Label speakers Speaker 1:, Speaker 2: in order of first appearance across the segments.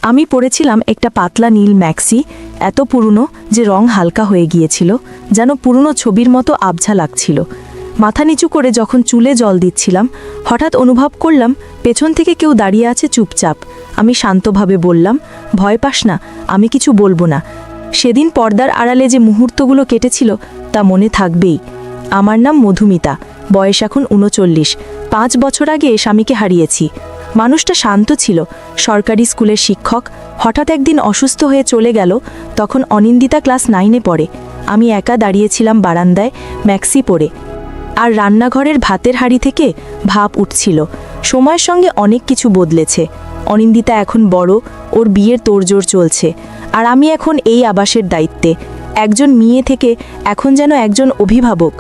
Speaker 1: আমি পরেছিলাম একটা পাতলা নীল ম্যাক্সি, এত পুরনো যে রং হালকা হয়ে গিয়েছিল, যেন পুরনো ছবির মতো আবঝা লাগছিল। মাথা নিচু করে যখন চুলে জল দিচ্ছিলাম, হঠাৎ অনুভব করলাম পেছন থেকে কেউ দাঁড়িয়ে আছে চুপচাপ। আমি শান্তভাবে বললাম, ভয় পাস না, আমি কিছু বলবো না। সেদিন পর্দার আড়ালে যে মুহূর্তগুলো কেটেছিল তা মনে থাকবেই। আমার নাম মধুমিতা, বয়স এখন ৩৯। ৫ বছর আগে স্বামীকে হারিয়েছি। মানুষটা শান্ত ছিল, সরকারি স্কুলের শিক্ষক। হঠাৎ একদিন অসুস্থ হয়ে চলে গেল। তখন অনিন্দিতা ক্লাস 9-এ পড়ে। আমি একা দাঁড়িয়েছিলাম বারান্দায়, ম্যাক্সি পরে, আর রান্নাঘরের ভাতের হাঁড়ি থেকে ভাপ উঠছিল। সময়ের সঙ্গে অনেক কিছু বদলেছে। অনিন্দিতা এখন বড়, ওর বিয়ের তোড়জোড় চলছে, আর আমি এখন এই আবাসের দায়িত্বে। একজন মেয়ে থেকে এখন যেন একজন অভিভাবক,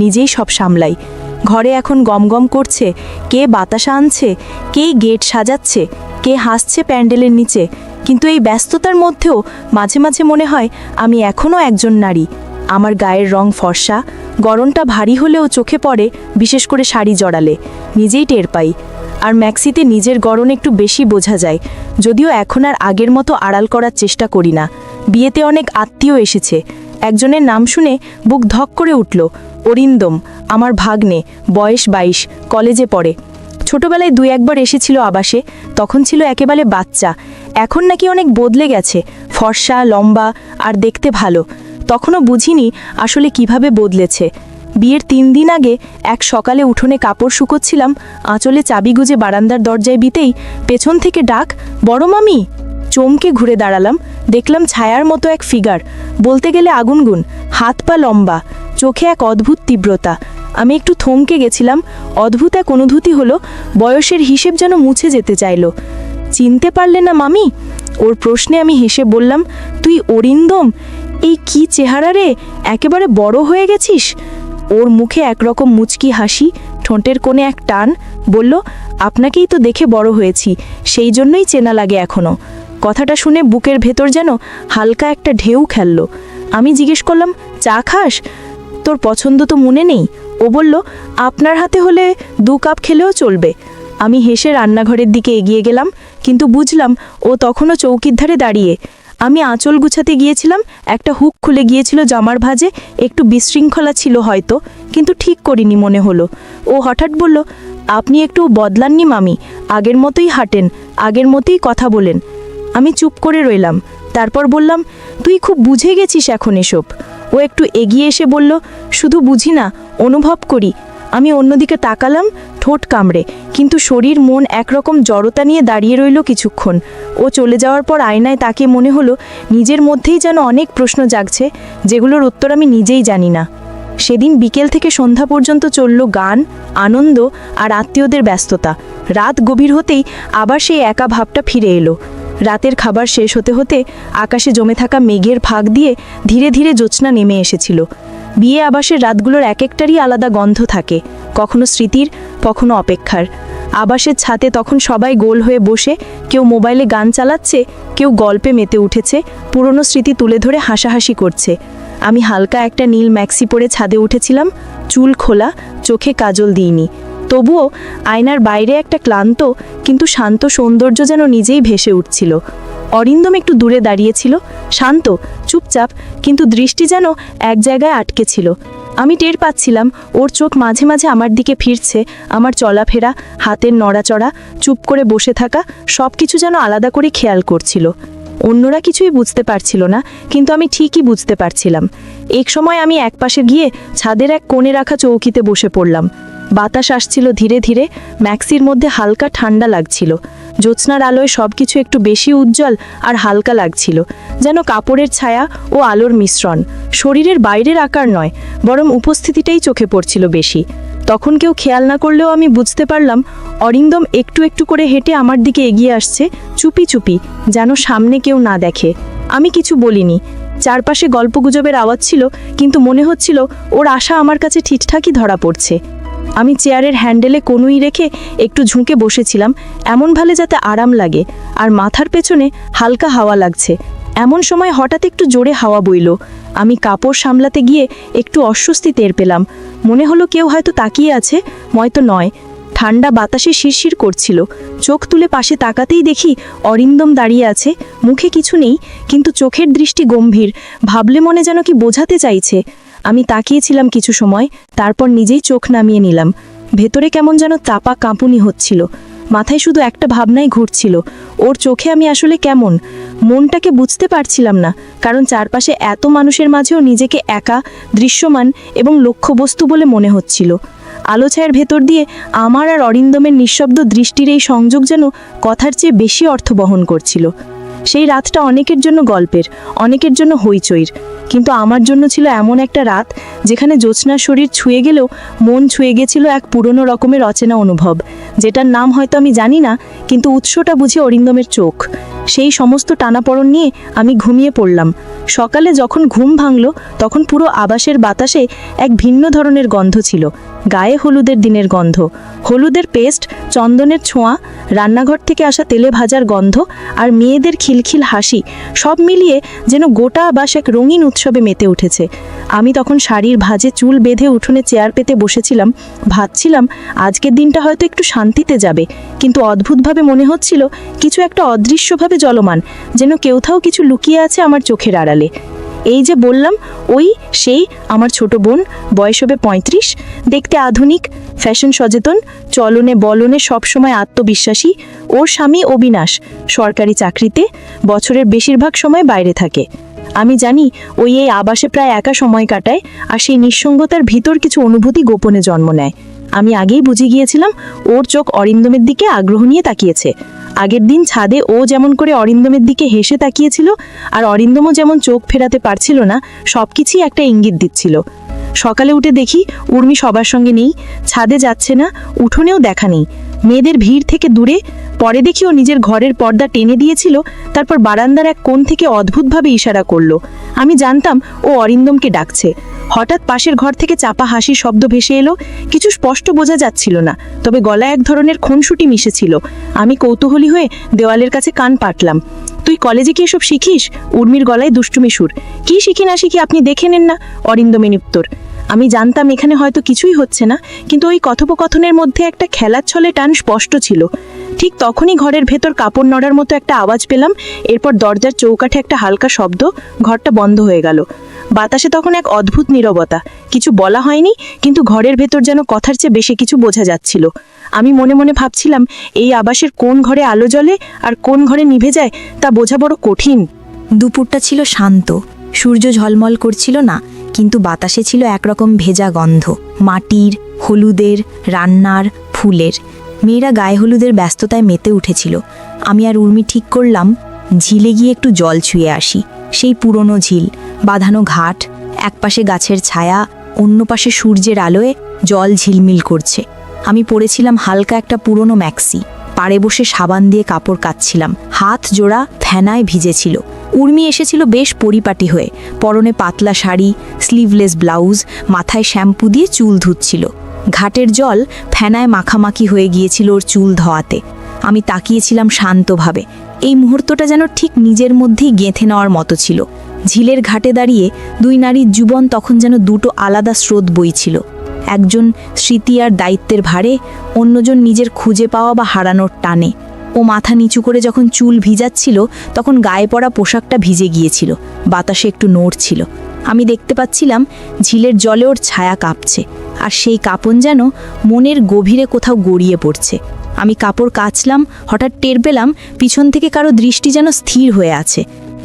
Speaker 1: নিজেই সব সামলাই। ঘরে এখন গমগম করছে, কে বাতাসা আনছে, কে গেট সাজাচ্ছে, কে হাসছে প্যান্ডেলের নিচে। কিন্তু এই ব্যস্ততার মধ্যেও মাঝে মাঝে মনে হয় আমি এখনও একজন নারী। আমার গায়ের রং ফর্সা, গরমটা ভারী হলেও চোখে পড়ে, বিশেষ করে শাড়ি জড়ালে নিজেই টের পাই। আর ম্যাক্সিতে নিজের গরম একটু বেশি বোঝা যায়, যদিও এখন আর আগের মতো আড়াল করার চেষ্টা করি না। বিয়েতে অনেক আত্মীয় এসেছে। একজনের নাম শুনে বুক ধক করে উঠল, অরিন্দম, আমার ভাগ্নে, বয়স 22, কলেজে পড়ে। ছোটবেলায় 2-1 বার এসেছিল আবাসে, তখন ছিল একেবারে বাচ্চা। এখন নাকি অনেক বদলে গেছে, ফর্সা, লম্বা আর দেখতে ভালো। তখনও বুঝিনি আসলে কিভাবে বদলেছে। বিয়ের 3 দিন আগে এক সকালে উঠোনে কাপড় শুকোচ্ছিলাম, আঁচলে চাবি গুজে বারান্দার দরজায় বিতেই পেছন থেকে ডাক, বড় মামি। চমকে ঘুরে দাঁড়ালাম, দেখলাম ছায়ার মতো এক ফিগার, বলতে গেলে আগুনগুন, হাত পা লম্বা, চোখে এক অদ্ভুত তীব্রতা। আমি একটু থমকে গেছিলাম। অদ্ভুত এক অনুভূতি হলো, বয়সের হিসেব যেন মুছে যেতে চাইল। চিনতে পারলে না মামি? ওর প্রশ্নে আমি হেসে বললাম, তুই অরিন্দম? এই কি চেহারা রে, একেবারে বড় হয়ে গেছিস। ওর মুখে একরকম মুচকি হাসি, ঠোঁটের কোণে এক টান, বলল, আপনাকেই তো দেখে বড় হয়েছি, সেই জন্যই চেনা লাগে এখনও। কথাটা শুনে বুকের ভেতর যেন হালকা একটা ঢেউ খেলল। আমি জিজ্ঞেস করলাম, চা খাস? তোর পছন্দ তো মনে নেই? ও বলল, আপনার হাতে হলে 2 কাপ খেলেও চলবে। আমি হেসে রান্নাঘরের দিকে এগিয়ে গেলাম, কিন্তু বুঝলাম ও তখনও চৌকির ধারে দাঁড়িয়ে। আমি আঁচল গুছাতে গিয়েছিলাম, একটা হুক খুলে গিয়েছিল জামার ভাঁজে, একটু বিশৃঙ্খলা ছিল হয়তো, কিন্তু ঠিক করিনি মনে হলো। ও হঠাৎ বলল, আপনি একটু বদলাননি মামি, আগের মতোই হাঁটেন, আগের মতোই কথা বলেন। আমি চুপ করে রইলাম। তারপর বললাম, তুই খুব বুঝে গেছিস এখন এসব। ও একটু এগিয়ে এসে বলল, শুধু বুঝি না, অনুভব করি। আমি অন্যদিকে তাকালাম, ঠোঁট কামড়ে, কিন্তু শরীর মন একরকম জড়তা নিয়ে দাঁড়িয়ে রইল কিছুক্ষণ। ও চলে যাওয়ার পর আয়নায় তাকে মনে হলো নিজের মধ্যেই যেন অনেক প্রশ্ন জাগছে, যেগুলোর উত্তর আমি নিজেই জানি না। সেদিন বিকেল থেকে সন্ধ্যা পর্যন্ত চলল গান, আনন্দ আর আত্মীয়দের ব্যস্ততা। রাত গভীর হতেই আবার সেই একা ভাবটা ফিরে এলো। রাতের খাবার শেষ হতে হতে আকাশে জমে থাকা মেঘের ফাঁক দিয়ে ধীরে ধীরে জ্যোৎস্না নেমে এসেছিল। বিয়ে আবাসের রাতগুলোর এক একটারই আলাদা গন্ধ থাকে, কখনো স্মৃতির, কখনো অপেক্ষার। আবাসের ছাদে তখন সবাই গোল হয়ে বসে, কেউ মোবাইলে গান চালাচ্ছে, কেউ গল্পে মেতে উঠেছে, পুরনো স্মৃতি তুলে ধরে হাসাহাসি করছে। আমি হালকা একটা নীল ম্যাক্সি পরে ছাদে উঠেছিলাম, চুল খোলা, চোখে কাজল দিইনি। তবুও আয়নার বাইরে একটা ক্লান্ত কিন্তু শান্ত সৌন্দর্য যেন নিজেই ভেসে উঠছিল। অরিন্দম একটু দূরে দাঁড়িয়েছিল, শান্ত, চুপচাপ, কিন্তু দৃষ্টি যেন এক জায়গায় আটকে ছিল। আমি টের পাচ্ছিলাম ওর চোখ মাঝে মাঝে আমার দিকে ফিরছে। আমার চলাফেরা, হাতের নড়াচড়া, চুপ করে বসে থাকা, সব কিছু যেন আলাদা করে খেয়াল করছিল। অন্যরা কিছুই বুঝতে পারছিল না, কিন্তু আমি ঠিকই বুঝতে পারছিলাম। এক সময় আমি একপাশে গিয়ে ছাদের এক কোণে রাখা চৌকিতে বসে পড়লাম। বাতাস আসছিল ধীরে ধীরে, ম্যাক্সির মধ্যে হালকা ঠান্ডা লাগছিল। জ্যোৎস্নার আলোয় সব কিছু একটু বেশি উজ্জ্বল আর হালকা লাগছিল, যেন কাপড়ের ছায়া ও আলোর মিশ্রণ। শরীরের বাইরের আকার নয়, বরং উপস্থিতিটাই চোখে পড়ছিল বেশি। তখন কেউ খেয়াল না করলেও আমি বুঝতে পারলাম, অরিন্দম একটু একটু করে হেঁটে আমার দিকে এগিয়ে আসছে, চুপি চুপি, যেন সামনে কেউ না দেখে। আমি কিছু বলিনি। চারপাশে গল্পগুজবের আওয়াজ ছিল, কিন্তু মনে হচ্ছিল ওর আশা আমার কাছে ঠিকঠাকই ধরা পড়ছে। আমি চেয়ারের হ্যান্ডেলে কনুই রেখে একটু ঝুঁকে বসেছিলাম, এমন ভাবে যাতে আরাম লাগে, আর মাথার পেছনে হালকা হাওয়া লাগছে। এমন সময় হঠাৎ একটু জোরে হাওয়া বইল। আমি কাপড় সামলাতে গিয়ে একটু অস্বস্তি টের পেলাম। মনে হলো কেউ হয়তো তাকিয়ে আছে, হয়তো নয়। ঠান্ডা বাতাসে শিরশির করছিল। চোখ তুলে পাশে তাকাতেই দেখি অরিন্দম দাঁড়িয়ে আছে, মুখে কিছু নেই, কিন্তু চোখের দৃষ্টি গম্ভীর, ভাবলে মনে যেন কি বোঝাতে চাইছে। আমি তাকিয়েছিলাম কিছু সময়, তারপর নিজেই চোখ নামিয়ে নিলাম। ভেতরে কেমন যেন চাপা কাঁপুনি হচ্ছিল, মাথায় শুধু একটা ভাবনাই ঘুরছিল, ওর চোখে আমি আসলে কেমন। মনটাকে বুঝতে পারছিলাম না, কারণ চারপাশে এত মানুষের মাঝেও নিজেকে একা, দৃশ্যমান এবং লক্ষ্যবস্তু বলে মনে হচ্ছিল। আলো ছায়ার ভেতর দিয়ে আমার আর অরিন্দমের নিঃশব্দ দৃষ্টির এই সংযোগ যেন কথার চেয়ে বেশি অর্থ বহন করছিল। সেই রাতটা অনেকের জন্য গল্পের, অনেকের জন্য হইচইর, কিন্তু আমার জন্য ছিল এমন একটা রাত যেখানে জ্যোৎস্নার শরীর ছুঁয়ে গেলেও মন ছুঁয়ে গেছিল এক পুরনো রকমের অচেনা অনুভব, যেটার নাম হয়তো আমি জানি না, কিন্তু উৎসটা বুঝি অরিন্দমের চোখ। সেই সমস্ত টানাপড়ন নিয়ে আমি ঘুমিয়ে পড়লাম। সকালে যখন ঘুম ভাঙল, তখন পুরো আবাসের বাতাসে এক ভিন্ন ধরনের গন্ধ ছিল। গায়ে হলুদের দিনের গন্ধ, হলুদের পেস্ট, চন্দনের ছোঁয়া, রান্নাঘর থেকে আসা তেলে ভাজার গন্ধ আর মেয়েদের খিলখিল হাসি, সব মিলিয়ে যেন গোটা আবাস এক রঙিন উৎসবে মেতে উঠেছে। আমি তখন শাড়ির ভাঁজে চুল বেঁধে উঠোনে চেয়ার পেতে বসেছিলাম, ভাবছিলাম আজকের দিনটা হয়তো একটু শান্তিতে যাবে, কিন্তু অদ্ভুতভাবে মনে হচ্ছিল কিছু একটা অদৃশ্যভাবে চলমান, যেন কেউথাও কিছু লুকিয়ে আছে আমার চোখের আড়ালে। এই যে বললাম, সেই আমার ছোট বোন, বয়স হবে 35, দেখতে আধুনিক, ফ্যাশন সচেতন, চলনে বলনে সবসময় আত্মবিশ্বাসী। ওর স্বামী অবিনাশ সরকারি চাকরিতে, বছরের বেশিরভাগ সময় বাইরে থাকে। আমি জানি এই আবাসে প্রায় একা সময় কাটায়, আর সেই নিঃসঙ্গতার ভিতর কিছু অনুভূতি গোপনে জন্ম নেয়। আমি আগেই বুঝে গিয়েছিলাম ওর চোখ অরিন্দমের দিকে আগ্রহ নিয়ে তাকিয়েছে। আগের দিন ছাদে ও যেমন করে অরিন্দমের দিকে হেসে তাকিয়েছিল, আর অরিন্দমও যেমন চোখ ফেরাতে পারছিল না, সবকিছুই একটা ইঙ্গিত দিচ্ছিল। সকালে উঠে দেখি উর্মি সবার সঙ্গে নেই, ছাদে যাচ্ছে না, উঠোনেও দেখা নেই, মেয়েদের ভিড় থেকে দূরে। পরে দেখি ও নিজের ঘরের পর্দা টেনে দিয়েছিল, তারপর বারান্দার এক কোণ থেকে অদ্ভুতভাবে ইশারা করলো। আমি জানতাম ও অরিন্দমকে ডাকছে। হঠাৎ পাশের ঘর থেকে চাপা হাসির শব্দ ভেসে এলো, কিছু স্পষ্ট বোঝা যাচ্ছিল না, তবে গলায় এক ধরনের খুনসুটি মিশেছিল। আমি কৌতূহলী হয়ে দেওয়ালের কাছে কান পাতলাম। তুই কলেজে কি এসব শিখিস? উর্মির গলায় দুষ্টুমি সুর। কি শিখি না শিখি আপনি দেখে নেন না, অরিন্দমের উত্তর। আমি জানতাম এখানে হয়তো কিছুই হচ্ছে না, কিন্তু ওই কথোপকথনের মধ্যে একটা খেলার ছলে টান স্পষ্ট ছিল। ঠিক তখনই ঘরের ভেতর কাপড় নড়ার মতো একটা আওয়াজ পেলাম, এরপর দরজার চৌকাঠে একটা হালকা শব্দ, ঘরটা বন্ধ হয়ে গেল। বাতাসে তখন এক অদ্ভুত নীরবতা, কিছু বলা হয়নি, কিন্তু ঘরের ভেতর যেন কথার চেয়ে বেশি কিছু বোঝা যাচ্ছিল। আমি মনে মনে ভাবছিলাম, এই আবাসের কোন ঘরে আলো জ্বলে আর কোন ঘরে নিভে যায় তা বোঝা বড় কঠিন।
Speaker 2: দুপুরটা ছিল শান্ত, সূর্য ঝলমল করছিল না, কিন্তু বাতাসে ছিল একরকম ভেজা গন্ধ, মাটির, হলুদের, রান্নার, ফুলের। মেয়েরা গায়ে হলুদের ব্যস্ততায় মেতে উঠেছিল। আমি আর উর্মি ঠিক করলাম ঝিলে গিয়ে একটু জল ছুঁয়ে আসি। সেই পুরনো ঝিল, বাঁধানো ঘাট, একপাশে গাছের ছায়া, অন্য পাশে সূর্যের আলোয় জল ঝিলমিল করছে। আমি পরেছিলাম হালকা একটা পুরনো ম্যাক্সি, পাড়ে বসে সাবান দিয়ে কাপড় কাচ্ছিলাম, হাত জোড়া ফেনায় ভিজেছিল। উর্মি এসেছিল বেশ পরিপাটি হয়ে, পরনে পাতলা শাড়ি, স্লিভলেস ব্লাউজ, মাথায় শ্যাম্পু দিয়ে চুল ধুচ্ছিল। ঘাটের জল ফেনায় মাখামাখি হয়ে গিয়েছিল ওর চুল ধোয়াতে। আমি তাকিয়েছিলাম শান্তভাবে। এই মুহূর্তটা যেন ঠিক নিজের মধ্যেই গেঁথে নেওয়ার মতো ছিল। ঝিলের ঘাটে দাঁড়িয়ে দুই নারীর জীবন তখন যেন দুটো আলাদা স্রোত বইছিল। একজন স্মৃতি আর দায়িত্বের ভারে, অন্যজন নিজের খুঁজে পাওয়া বা হারানোর টানে। ও মাথা নিচু করে যখন চুল ভিজাচ্ছিল, তখন গায়ে পরা পোশাকটা ভিজে গিয়েছিল, বাতাসে একটু নড়ছিল। আমি দেখতে পাচ্ছিলাম ঝিলের জলে ওর ছায়া কাঁপছে, আর সেই কাঁপন যেন মনের গভীরে কোথাও গড়িয়ে পড়ছে। আমি কাপড় কাচলাম, হঠাৎ টের পেলাম পিছন থেকে কারো দৃষ্টি যেন স্থির হয়ে আছে।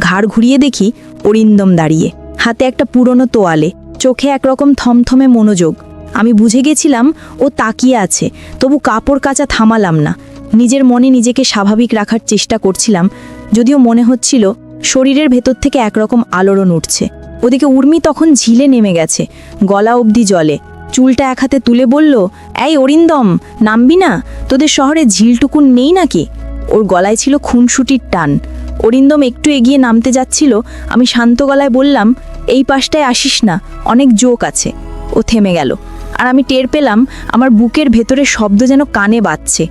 Speaker 2: ঘাড় ঘুরিয়ে দেখি অরিন্দম দাঁড়িয়ে, হাতে একটা পুরনো তোয়ালে, চোখে একরকম থমথমে মনোযোগ। আমি বুঝে গেছিলাম ও তাকিয়ে আছে, তবু কাপড় কাচা থামালাম না। নিজের মনে নিজেকে স্বাভাবিক রাখার চেষ্টা করছিলাম, যদিও মনে হচ্ছিল শরীরের ভেতর থেকে একরকম আলোড়ন উঠছে। ওদিকে উর্মি তখন ঝিলে নেমে গেছে, গলা অবধি জলে। চুলটা এক হাতে তুলে বলল, এই অরিন্দম, নামবি না? তোদের শহরে ঝিলটুকুন নেই নাকি? ওর গলায় ছিল খুনসুটির টান। অরিন্দম একটু এগিয়ে নামতে যাচ্ছিল। আমি শান্ত গলায় বললাম, এই পাশটায় আসিস না, অনেক জোক আছে। ও থেমে গেল, আর আমি টের পেলাম আমার বুকের ভেতরে শব্দ যেন কানে বাজছে।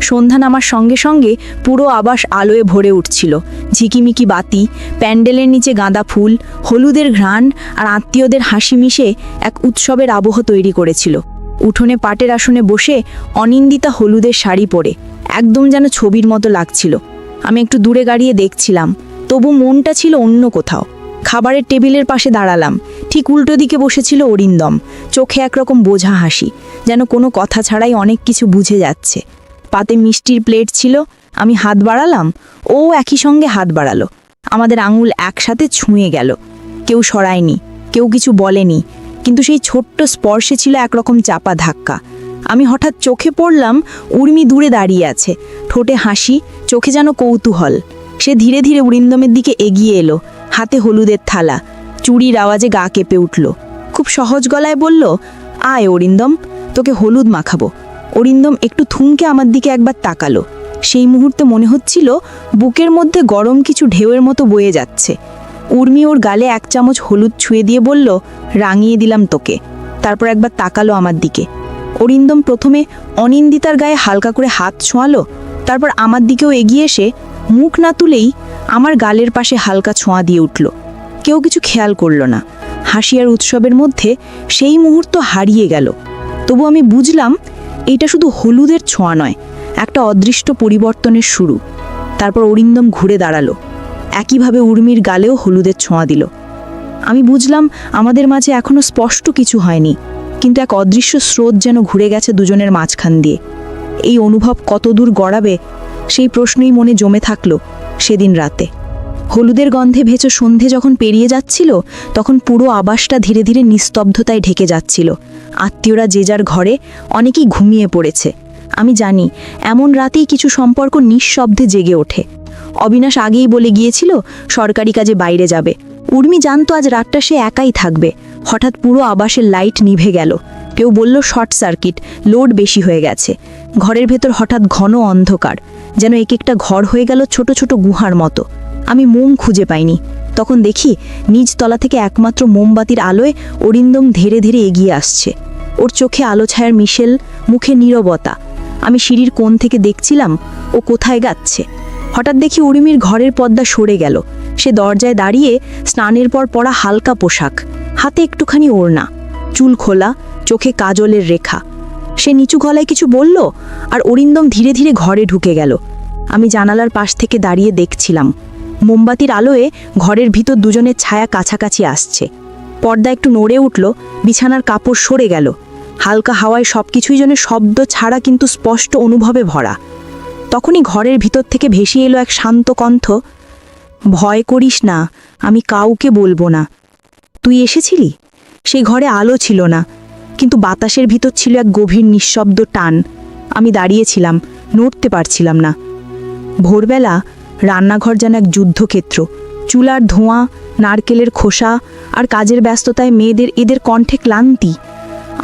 Speaker 2: সন্ধ্যা নামার সঙ্গে সঙ্গে পুরো আবাস আলোয় ভরে উঠছিল। ঝিকিমিকি বাতি, প্যান্ডেলের নিচে গাঁদা ফুল, হলুদের ঘ্রাণ আর আত্মীয়দের হাসি মিশে এক উৎসবের আবহ তৈরি করেছিল। উঠোনে পাটের আসনে বসে অনিন্দিতা হলুদের শাড়ি পরে একদম যেন ছবির মতো লাগছিল। আমি একটু দূরে গাড়িয়ে দেখছিলাম, তবু মনটা ছিল অন্য কোথাও। খাবারের টেবিলের পাশে দাঁড়ালাম, ঠিক উল্টো দিকে বসেছিল অরিন্দম, চোখে একরকম বোঝা হাসি, যেন কোনো কথা ছাড়াই অনেক কিছু বুঝে যাচ্ছে। পাতে মিষ্টির প্লেট ছিল, আমি হাত বাড়ালাম, ও একই সঙ্গে হাত বাড়ালো। আমাদের আঙুল একসাথে ছুঁয়ে গেল। কেউ সরায়নি, কেউ কিছু বলেনি, কিন্তু সেই ছোট্ট স্পর্শে ছিল একরকম চাপা ধাক্কা। আমি হঠাৎ চোখে পড়লাম উর্মি দূরে দাঁড়িয়ে আছে, ঠোঁটে হাসি, চোখে যেন কৌতূহল। সে ধীরে ধীরে অরিন্দমের দিকে এগিয়ে এলো, হাতে হলুদের থালা, চুড়ির আওয়াজে গা কেঁপে উঠল। খুব সহজ গলায় বলল, আয় অরিন্দম, তোকে হলুদ মাখাবো। অরিন্দম একটু থুমকে আমার দিকে একবার তাকালো। সেই মুহূর্তে মনে হচ্ছিল বুকের মধ্যে গরম কিছু ঢেউয়ের মতো বয়ে যাচ্ছে। উর্মি ওর গালে 1 চামচ হলুদ ছুঁয়ে দিয়ে বলল, রাঙিয়ে দিলাম তোকে। তারপর একবার তাকালো আমার দিকে। অরিন্দম প্রথমে অনিন্দিতার গায়ে হালকা করে হাত ছোঁয়ালো, তারপর আমার দিকেও এগিয়ে এসে মুখ না তুলেই আমার গালের পাশে হালকা ছোঁয়া দিয়ে উঠল। কেউ কিছু খেয়াল করল না। হাসি আর উৎসবের মধ্যে সেই মুহূর্ত হারিয়ে গেল। তবু আমি বুঝলাম এইটা শুধু হলুদের ছোঁয়া নয়, একটা অদৃষ্ট পরিবর্তনের শুরু। তারপর অরিন্দম ঘুরে দাঁড়ালো, একইভাবে উর্মির গালেও হলুদের ছোঁয়া দিল। আমি বুঝলাম আমাদের মাঝে এখনো স্পষ্ট কিছু হয়নি, কিন্তু এক অদৃশ্য স্রোত যেন ঘুরে গেছে দুজনের মাঝখান দিয়ে। এই অনুভব কতদূর গড়াবে সেই প্রশ্নই মনে জমে থাকলো সেদিন রাতে। হলুদের গন্ধে ভেজো সন্ধে যখন পেরিয়ে যাচ্ছিল, তখন পুরো আবাসটা ধীরে ধীরে নিস্তব্ধতায় ঢেকে যাচ্ছিল। আত্মীয়রা যে যার ঘরে, অনেকেই ঘুমিয়ে পড়েছে। আমি জানি এমন রাতেই কিছু সম্পর্ক নিঃশব্দে জেগে ওঠে। অবিনাশ আগেই বলে গিয়েছিল সরকারি কাজে বাইরে যাবে। উর্মি জানতো আজ রাতটা সে একাই থাকবে। হঠাৎ পুরো আবাসের লাইট নিভে গেল। কেউ বলল শর্ট সার্কিট, লোড বেশি হয়ে গেছে। ঘরের ভেতর হঠাৎ ঘন অন্ধকার, যেন এক একটা ঘর হয়ে গেল ছোট ছোট গুহার মতো। আমি মোম খুঁজে পাইনি। তখন দেখি নিচ তলা থেকে একমাত্র মোমবাতির আলোয় অরিন্দম ধীরে ধীরে এগিয়ে আসছে। ওর চোখে আলো ছায়ার মিশেল, মুখে নীরবতা। আমি সিঁড়ির কোণ থেকে দেখছিলাম ও কোথায় যাচ্ছে। হঠাৎ দেখি উর্মির ঘরের পর্দা সরে গেল। সে দরজায় দাঁড়িয়ে, স্নানের পর পরা হালকা পোশাক, হাতে একটুখানি ওড়না, চুল খোলা, চোখে কাজলের রেখা। সে নিচু গলায় কিছু বলল, আর অরিন্দম ধীরে ধীরে ঘরে ঢুকে গেল। আমি জানালার পাশ থেকে দাঁড়িয়ে দেখছিলাম। মোমবাতির আলোয় ঘরের ভিতর দুজনের ছায়া কাছাকাছি আসছে। পর্দা একটু নড়ে উঠল, বিছানার কাপড় সরে গেল। হালকা হাওয়ায় সবকিছুই যেন শব্দ ছাড়া কিন্তু স্পষ্ট অনুভবে ভরা। তখনই ঘরের ভিতর থেকে ভেসে এলো এক শান্ত কণ্ঠ, ভয় করিস না, আমি কাউকে বলবো না। তুই এসেছিলি? সেই ঘরে আলো ছিল না, কিন্তু বাতাসের ভিতর ছিল এক গভীর নিঃশব্দ টান। আমি দাঁড়িয়েছিলাম, নড়তে পারছিলাম না। ভোরবেলা রান্নাঘর যেন এক যুদ্ধক্ষেত্র। চুলার ধোঁয়া, নারকেলের খোসা আর কাজের ব্যস্ততায় মেয়েদের এদের কণ্ঠে ক্লান্তি।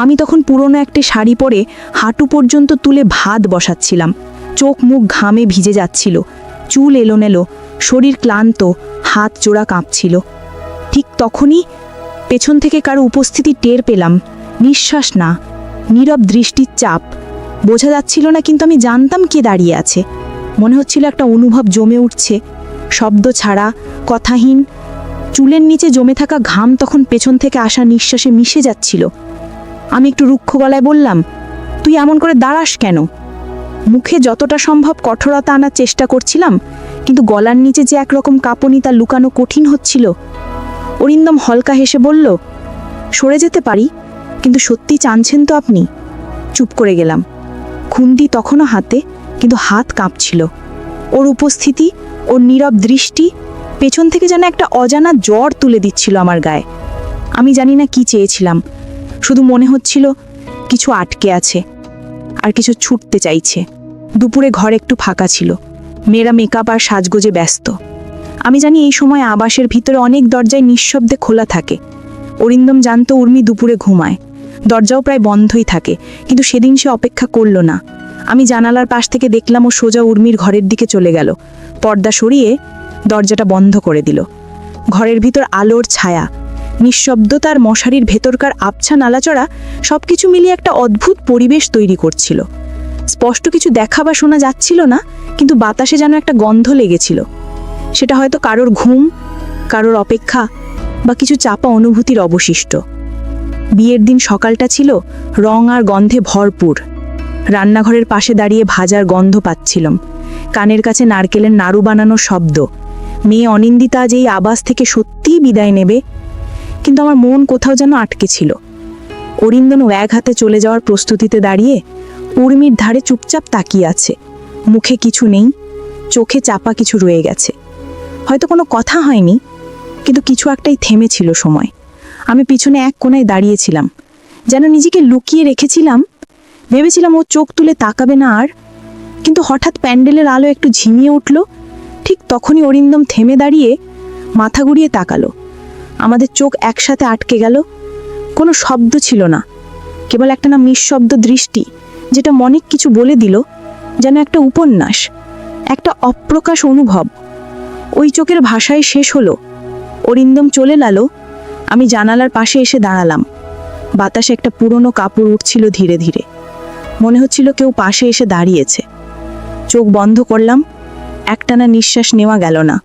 Speaker 2: আমি তখন পুরনো একটা শাড়ি পরে হাঁটু পর্যন্ত তুলে ভাত বসাচ্ছিলাম। চোখ মুখ ঘামে ভিজে যাচ্ছিল, চুল এলোমেলো, শরীর ক্লান্ত, হাত জোড়া কাঁপছিল। ঠিক তখনই পেছন থেকে কারো উপস্থিতি টের পেলাম। নিঃশ্বাস না, নীরব দৃষ্টির চাপ। বোঝা যাচ্ছিল না, কিন্তু আমি জানতাম কে দাঁড়িয়ে আছে। মনে হচ্ছিল একটা অনুভব জমে উঠছে, শব্দ ছাড়া, কথাহীন। চুলের নিচে জমে থাকা ঘাম তখন পেছন থেকে আসা নিঃশ্বাসে মিশে যাচ্ছিল। আমি একটু রুক্ষ গলায় বললাম, তুই এমন করে দাঁড়াস কেন? মুখে যতটা সম্ভব কঠোরতা আনার চেষ্টা করছিলাম, কিন্তু গলার নিচে যে একরকম কাঁপুনি তা লুকানো কঠিন হচ্ছিল। অরিন্দম হালকা হেসে বলল, সরে যেতে পারি, কিন্তু সত্যি চানছেন তো আপনি? চুপ করে গেলাম। খুন্তি তখনও হাতে, কিন্তু হাত কাঁপছিল। ওর উপস্থিতি, ওর নীরব দৃষ্টি পেছন থেকে যেন একটা অজানা জ্বর তুলে দিচ্ছিল আমার গায়ে। আমি জানি না কি চেয়েছিলাম, শুধু মনে হচ্ছিল কিছু আটকে আছে আর কিছু ছুটতে চাইছে। দুপুরে ঘর একটু ফাঁকা ছিল, মেয়েরা মেকআপ আর সাজগোজে ব্যস্ত। আমি জানি এই সময় আবাসের ভিতরে অনেক দরজায় নিঃশব্দে খোলা থাকে। অরিন্দম জানতো উর্মি দুপুরে ঘুমায়, দরজাও প্রায় বন্ধই থাকে, কিন্তু সেদিন সে অপেক্ষা করল না। আমি জানালার পাশ থেকে দেখলাম ও সোজা উর্মির ঘরের দিকে চলে গেল। পর্দা সরিয়ে দরজাটা বন্ধ করে দিল। ঘরের ভিতর আলোর ছায়া, নিঃশব্দতার, মশারির ভেতরকার আবছা নালাচড়া সবকিছু মিলিয়ে একটা অদ্ভুত পরিবেশ তৈরি করছিল। স্পষ্ট কিছু দেখা বা শোনা যাচ্ছিল না, কিন্তু বাতাসে যেন একটা গন্ধ লেগেছিল। সেটা হয়তো কারোর ঘুম, কারোর অপেক্ষা বা কিছু চাপা অনুভূতির অবশিষ্ট।
Speaker 1: বিয়ের দিন সকালটা ছিল রং আর গন্ধে ভরপুর। রান্নাঘরের পাশে দাঁড়িয়ে ভাজার গন্ধ পাচ্ছিলাম, কানের কাছে নারকেলের নাড়ু বানানোর শব্দ। মেয়ে অনিন্দিতা আজ এই আবাস থেকে সত্যিই বিদায় নেবে, কিন্তু আমার মন কোথাও যেন আটকে ছিল। অরিন্দম এক হাতে চলে যাওয়ার প্রস্তুতিতে দাঁড়িয়ে উর্মির ধারে চুপচাপ তাকিয়ে আছে। মুখে কিছু নেই, চোখে চাপা কিছু রয়ে গেছে। হয়তো কোনো কথা হয়নি, কিন্তু কিছু একটাই থেমেছিল সময়। আমি পিছনে এক কোণায় দাঁড়িয়েছিলাম, যেন নিজেকে লুকিয়ে রেখেছিলাম। ভেবেছিলাম ও চোখ তুলে তাকাবে না আর, কিন্তু হঠাৎ প্যান্ডেলের আলো একটু ঝিমিয়ে উঠল। ঠিক তখনই অরিন্দম থেমে দাঁড়িয়ে মাথা ঘুরিয়ে তাকালো। আমাদের চোখ একসাথে আটকে গেল। কোনো শব্দ ছিল না, কেবল একটা না নিঃশব্দ দৃষ্টি, যেটা মনে কিছু বলে দিল, যেন একটা উপন্যাস, একটা অপ্রকাশ অনুভব। ওই চোখের ভাষায় শেষ হলো। অরিন্দম চলে গেল। আমি জানালার পাশে এসে দাঁড়ালাম। বাতাসে একটা পুরনো কাপড় উঠছিল ধীরে ধীরে। মনে হচ্ছিল কেউ পাশে এসে দাঁড়িয়েছে। চোখ বন্ধ করলাম, একটানা নিঃশ্বাস নেওয়া গেল না।